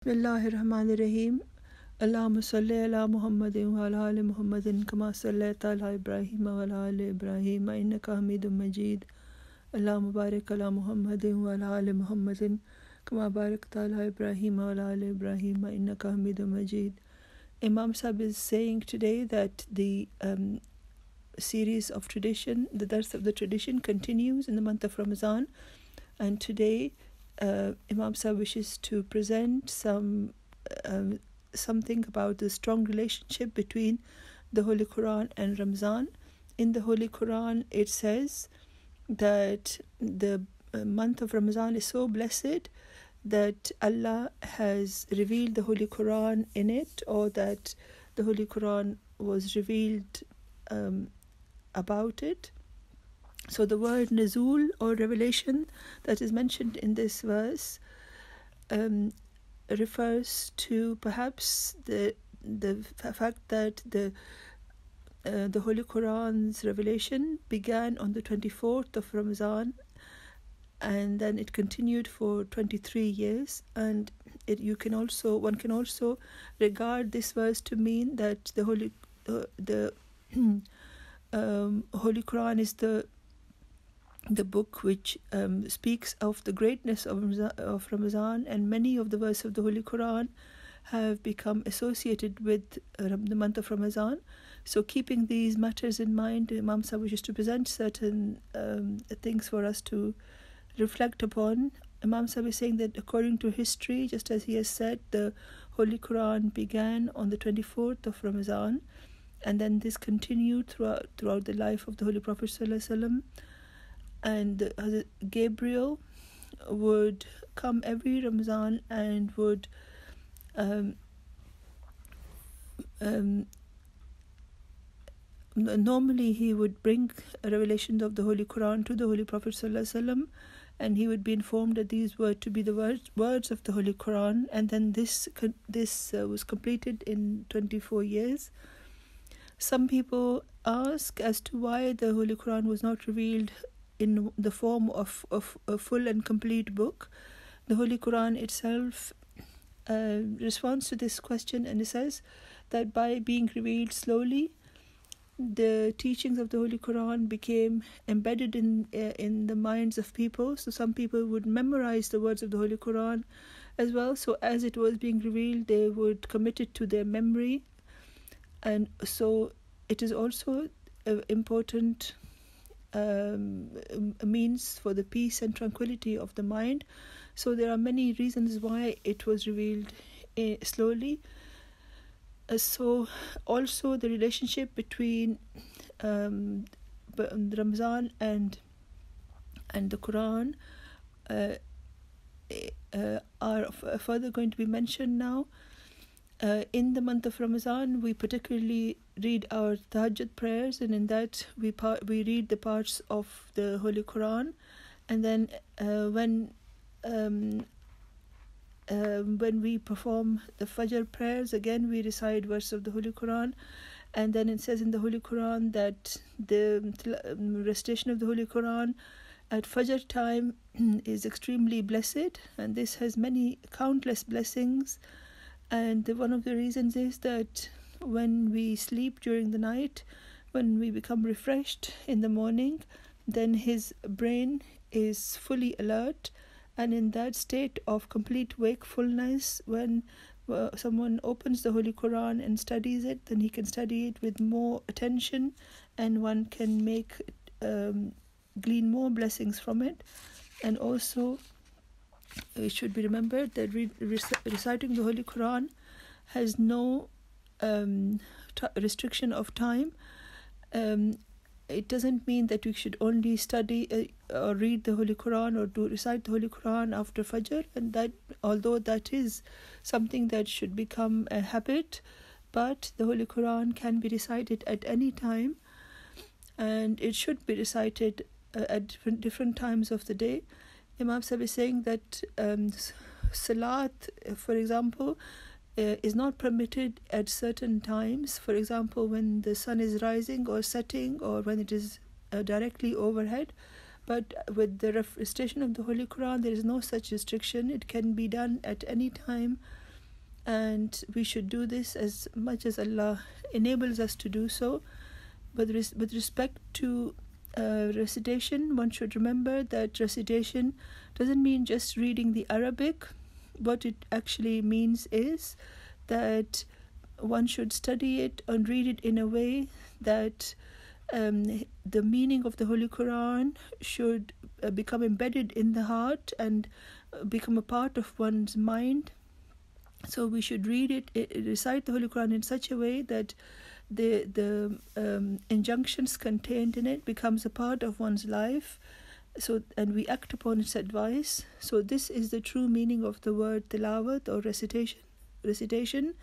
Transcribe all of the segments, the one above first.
Bismillahirrahmanirrahim. Allahumma salli ala Muhammadin wa ala ali Muhammadin kama sallaita ala Ibrahim wa ala ali Ibrahim innaka Hamidum Majid. Allahumma barik ala Muhammadin wa ala ali Muhammadin kama barakta ala Ibrahim wa ala ali Ibrahim innaka Hamidum Majid. Imam Sahib is saying today that the series of tradition, the dars of the tradition, continues in the month of Ramadan, and today Imam Sahib wishes to present something about the strong relationship between the Holy Quran and Ramazan. In the Holy Quran, it says that the month of Ramadan is so blessed that Allah has revealed the Holy Quran in it, or that the Holy Quran was revealed about it. So the word Nuzul, or revelation, that is mentioned in this verse refers to perhaps the fact that the Holy Quran's revelation began on the 24th of Ramadan, and then it continued for 23 years. And one can also regard this verse to mean that the Holy Quran is the book which speaks of the greatness of Ramadan, and many of the verses of the Holy Quran have become associated with the month of Ramadan. So keeping these matters in mind, Imam Sahib wishes to present certain things for us to reflect upon. Imam Sahib is saying that according to history, just as he has said, the Holy Quran began on the 24th of Ramadan, and then this continued throughout the life of the Holy Prophet ﷺ. And Gabriel would come every Ramadan and would normally he would bring a revelation of the Holy Quran to the Holy Prophet ﷺ, and he would be informed that these were to be the words of the Holy Quran, and then this was completed in 24 years. Some people ask as to why the Holy Quran was not revealed in the form of a full and complete book. The Holy Quran itself responds to this question, and it says that by being revealed slowly, the teachings of the Holy Quran became embedded in the minds of people. So some people would memorize the words of the Holy Quran as well. So as it was being revealed, they would commit it to their memory, and so it is also important means for the peace and tranquility of the mind. So there are many reasons why it was revealed slowly. So also the relationship between Ramazan and the Quran are further going to be mentioned now. In the month of Ramadan, we particularly read our tahajjud prayers, and in that we read the parts of the Holy Quran. And then when we perform the Fajr prayers, again we recite verses of the Holy Quran. And then it says in the Holy Quran that the recitation of the Holy Quran at Fajr time is extremely blessed, and this has many countless blessings. And one of the reasons is that when we sleep during the night, when we become refreshed in the morning, then his brain is fully alert, and in that state of complete wakefulness, when someone opens the Holy Quran and studies it, then he can study it with more attention, and one can glean more blessings from it. And also it should be remembered that reciting the Holy Quran has no restriction of time. It doesn't mean that we should only study or read the Holy Quran or recite the Holy Quran after Fajr, and that although that is something that should become a habit, but the Holy Quran can be recited at any time, and it should be recited at different times of the day. Imam Sahib is saying that Salat, for example, is not permitted at certain times. For example, when the sun is rising or setting, or when it is directly overhead. But with the recitation of the Holy Quran, there is no such restriction. It can be done at any time and we should do this as much as Allah enables us to do so. But with respect to recitation, one should remember that recitation doesn't mean just reading the Arabic. What it actually means is that one should study it and read it in a way that the meaning of the Holy Quran should become embedded in the heart and become a part of one's mind. So we should read it, recite the Holy Quran in such a way that the injunctions contained in it becomes a part of one's life, and we act upon its advice. So this is the true meaning of the word tilawat or recitation.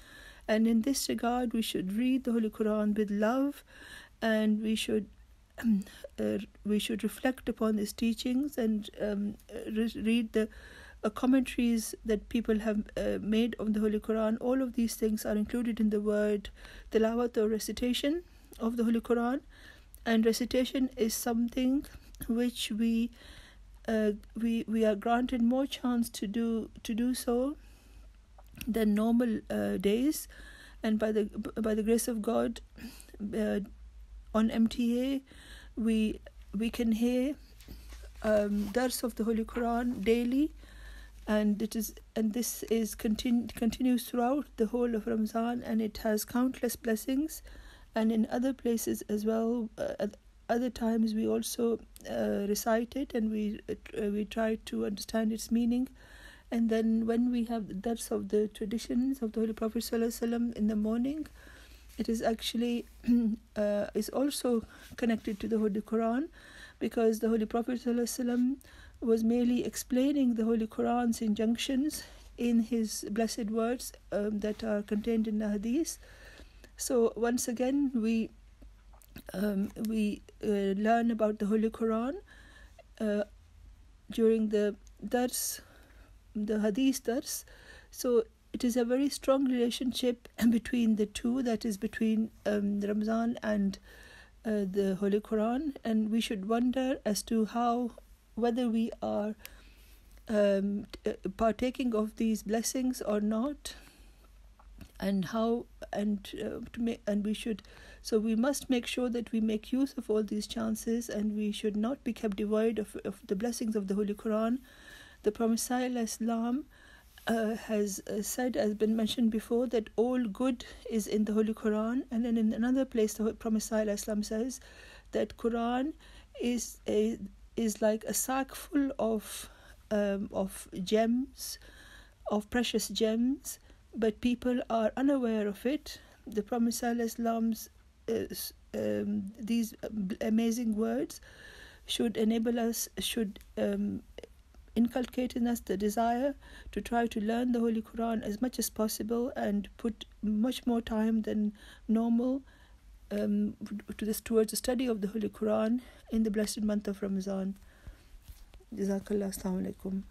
And in this regard, we should read the Holy Quran with love, and we should reflect upon its teachings and read the commentaries that people have made on the Holy Quran. All of these things are included in the word tilawat or recitation of the Holy Quran. And recitation is something which we are granted more chance to do so than normal days. And by the grace of God, on MTA we can hear dars of the Holy Quran daily, and this continues throughout the whole of Ramadan, and it has countless blessings. And in other places as well, at other times we also recite it, and we try to understand its meaning. And then when we have the dars of the traditions of the Holy Prophet ﷺ in the morning, it is actually is also connected to the Holy Quran, because the Holy Prophet ﷺ was merely explaining the Holy Quran's injunctions in his blessed words that are contained in the Hadith. So once again, we learn about the Holy Quran during the dars, the Hadith dars. So it is a very strong relationship between the two, that is between Ramadan and the Holy Quran. And we should wonder as to whether we are partaking of these blessings or not, and we must make sure that we make use of all these chances, and we should not be kept devoid of the blessings of the Holy Quran. The Prophet ﷺ has said, as been mentioned before, that all good is in the Holy Quran. And then in another place, the Prophet ﷺ says that Quran is like a sack full of gems, of precious gems, but people are unaware of it. The Prophet ﷺ's these amazing words should enable us, inculcate in us the desire to try to learn the Holy Quran as much as possible, and put much more time than normal towards the study of the Holy Quran in the blessed month of Ramadan. Jazakallah. Assalamu alaikum.